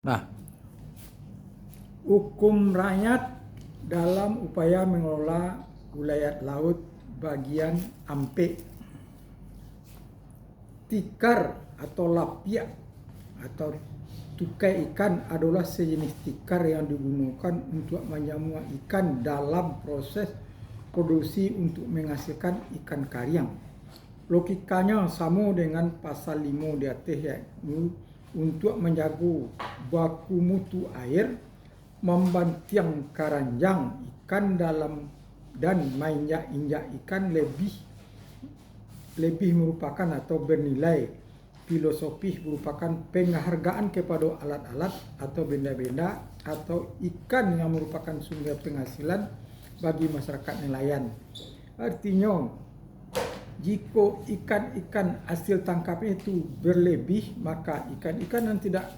Nah, hukum rakyat dalam upaya mengelola wilayah laut bagian Ampek. Tikar atau lapiak atau tukai ikan adalah sejenis tikar yang digunakan untuk menjamu ikan dalam proses produksi untuk menghasilkan ikan kariang. Logikanya sama dengan pasal 5 di atas, yakni untuk menjaga baku mutu air, membantiang karanjang ikan dalam dan menginjak ikan lebih merupakan atau bernilai filosofis, merupakan penghargaan kepada alat-alat atau benda-benda atau ikan yang merupakan sumber penghasilan bagi masyarakat nelayan. Artinya, jika ikan-ikan hasil tangkapnya itu berlebih, maka ikan-ikan yang tidak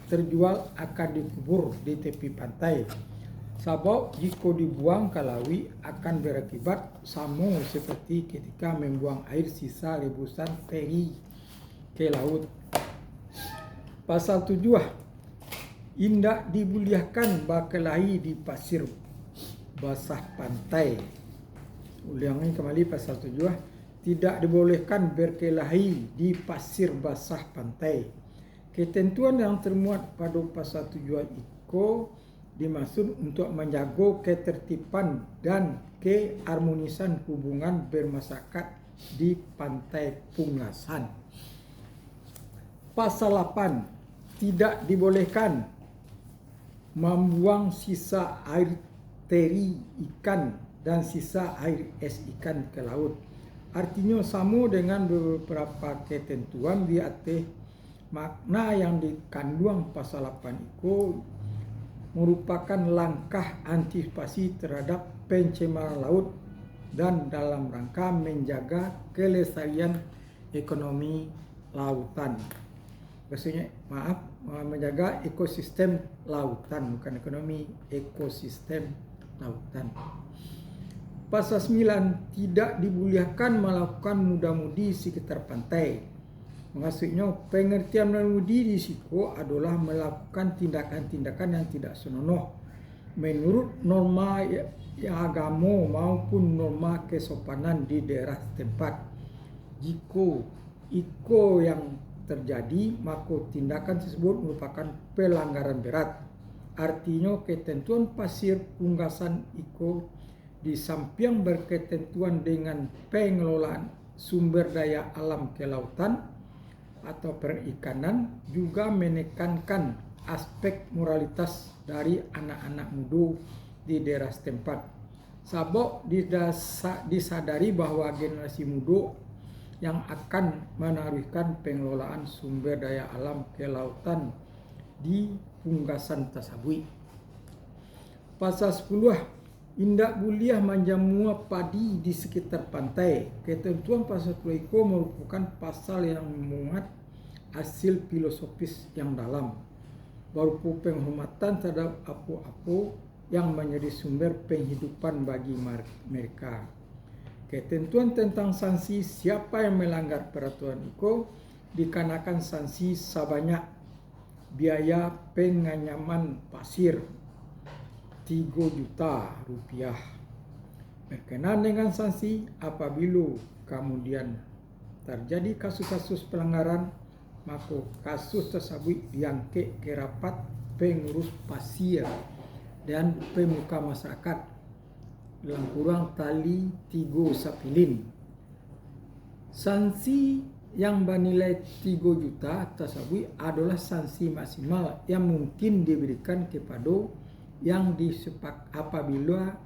terjual akan dikubur di tepi pantai. Sebab jika dibuang ke laut akan berakibat sama seperti ketika membuang air sisa rebusan teri ke laut. Pasal 7, indak dibolehkan berkelahi di pasir basah pantai. Ulangi kembali pasal 7, tidak dibolehkan berkelahi di pasir basah pantai. Ketentuan yang termuat pada pasal 7 itu dimaksud untuk menjaga ketertiban dan keharmonisan hubungan bermasyarakat di pantai Pungasan. Pasal 8, tidak dibolehkan membuang sisa air teri ikan dan sisa air es ikan ke laut. Artinya sama dengan beberapa ketentuan di atas. Makna yang dikandung pasal 8 itu merupakan langkah antisipasi terhadap pencemaran laut dan dalam rangka menjaga kelestarian ekonomi lautan. Maksudnya, menjaga ekosistem lautan, bukan ekonomi, ekosistem lautan. Pasal 9, tidak dibolehkan melakukan muda-mudi sekitar pantai. Maksudnya, pengertian muda-mudi di situ adalah melakukan tindakan-tindakan yang tidak senonoh menurut norma agama maupun norma kesopanan di daerah setempat. Jika itu yang terjadi, maka tindakan tersebut merupakan pelanggaran berat. Artinya, ketentuan pasir Pungasan itu di samping berketentuan dengan pengelolaan sumber daya alam kelautan atau perikanan, juga menekankan aspek moralitas dari anak-anak muda di daerah setempat. Sebab disadari bahwa generasi muda yang akan meneruskan pengelolaan sumber daya alam kelautan di Pungasan tersebut. Pasal 10, indak boleh menjamu padi di sekitar pantai. Ketentuan pasal 10 itu merupakan pasal yang memuat hasil filosofis yang dalam, berupa penghormatan terhadap apa-apa yang menjadi sumber penghidupan bagi mereka. Ketentuan tentang sanksi siapa yang melanggar peraturan itu dikenakan sanksi sebanyak biaya penganyaman pasir 3 juta rupiah. Berkenaan dengan sanksi apabila kemudian terjadi kasus-kasus pelanggaran, maka kasus tersebut diangkat ke rapat pengurus pasir dan pemuka masyarakat dalam kurang tali 3 sapilin. Sanksi yang bernilai 3 juta tersebut adalah sanksi maksimal yang mungkin diberikan kepada yang apabila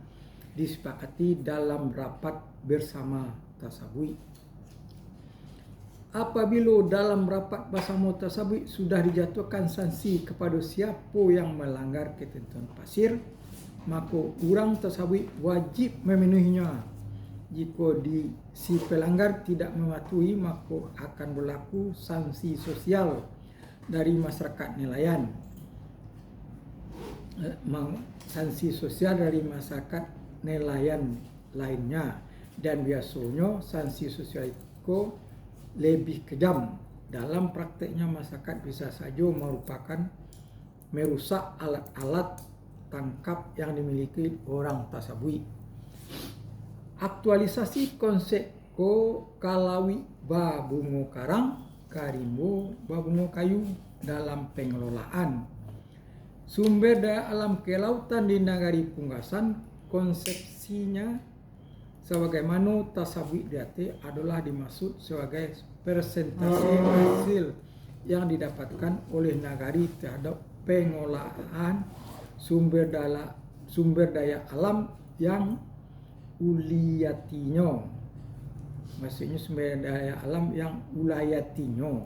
disepakati dalam rapat bersama tersebut. Apabila dalam rapat bersama tersebut sudah dijatuhkan sanksi kepada siapa yang melanggar ketentuan pasir, maka orang tersebut wajib memenuhinya. Jika si pelanggar tidak mematuhi, maka akan berlaku sanksi sosial dari masyarakat nelayan. Sanksi sosial dari masyarakat nelayan lainnya, dan biasanya sanksi sosial itu lebih kejam. Dalam prakteknya, masyarakat bisa saja merupakan merusak alat-alat tangkap yang dimiliki orang tasabui. Aktualisasi konsep ko kalawi babungo karang karimbo babungo kayu dalam pengelolaan sumber daya alam kelautan di Nagari Punggasan. Konsepsinya sebagaimana tasabui diate adalah dimaksud sebagai persentase hasil yang didapatkan oleh nagari terhadap pengolahan sumber daya alam yang ulayatinya. Maksudnya sumber daya alam yang ulayatinya.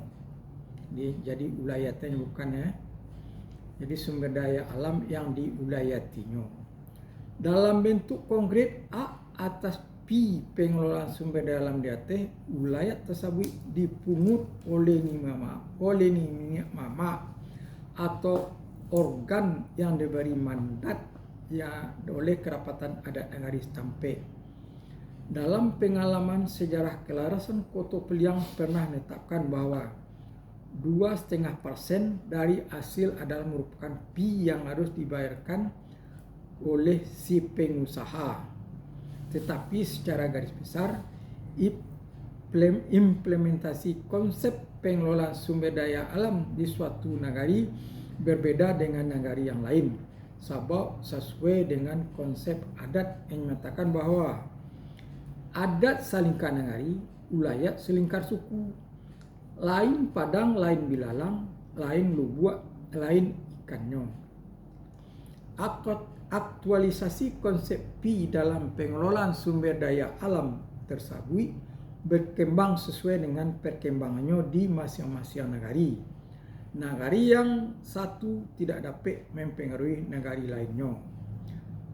Jadi ulayatnya bukan ya. Jadi sumber daya alam yang diulayatinya. Dalam bentuk konkret A atas P pengelolaan sumber daya alam diate ulayat tersebut dipungut oleh mama atau organ yang diberi mandat ya oleh kerapatan adat Nagari setempat. Dalam pengalaman sejarah kelarasan Kota Peliang pernah menetapkan bahwa 2,5% dari hasil adalah merupakan fee yang harus dibayarkan oleh si pengusaha. Tetapi secara garis besar implementasi konsep pengelolaan sumber daya alam di suatu nagari berbeda dengan nagari yang lain. Sebab sesuai dengan konsep adat yang menyatakan bahwa adat salingkar nagari, ulayat selingkar suku, lain padang, lain bilalang, lain lubuak, lain ikannya. Aktualisasi konsep P dalam pengelolaan sumber daya alam tersebut berkembang sesuai dengan perkembangannya di masing-masing nagari. Nagari yang satu tidak dapat mempengaruhi nagari lainnya.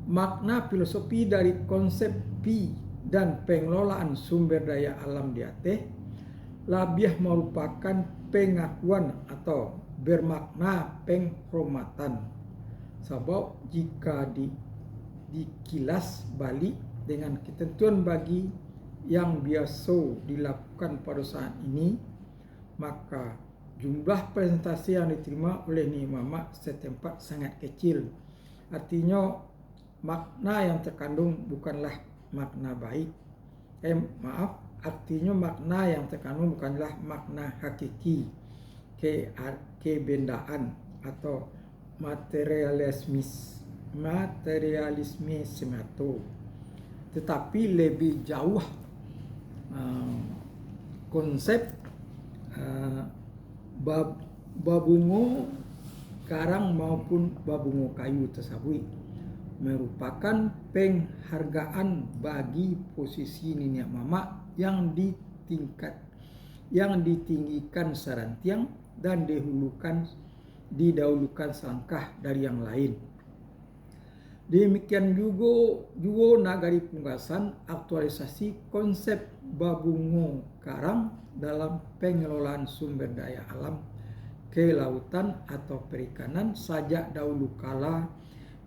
Makna filosofi dari konsep P dan pengelolaan sumber daya alam di atas lebih merupakan pengakuan atau bermakna penghormatan. Sebab jika dikilas balik dengan ketentuan bagi yang biasa dilakukan pada saat ini, maka jumlah presentasi yang diterima oleh Mama setempat sangat kecil. Artinya makna yang terkandung bukanlah makna baik. Artinya makna yang terkandung bukanlah makna hakiki, kebendaan atau materialisme semata, tetapi lebih jauh konsep babungo karang maupun babungo kayu tersebut merupakan penghargaan bagi posisi Nenek Mama yang ditinggikan serantiang dan didahulukan selangkah dari yang lain. Demikian juga Nagari Punggasan aktualisasi konsep babungo karang dalam pengelolaan sumber daya alam kelautan atau perikanan sejak dahulu kala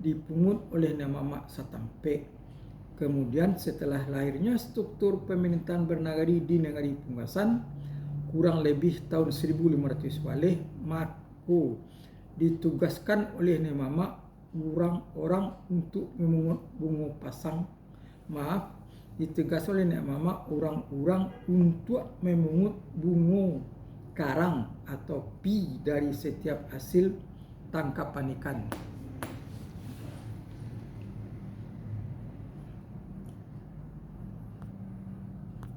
dipungut oleh Nenek Mama setempat. Kemudian setelah lahirnya struktur pemerintahan bernagari di Nagari Punggasan kurang lebih tahun 1500 balik, maka ditugaskan oleh Nenek Mama orang-orang untuk memungut bunga pasang. Ditugas oleh Nenek Mama orang-orang untuk memungut bunga karang atau pi dari setiap hasil tangkapan ikan.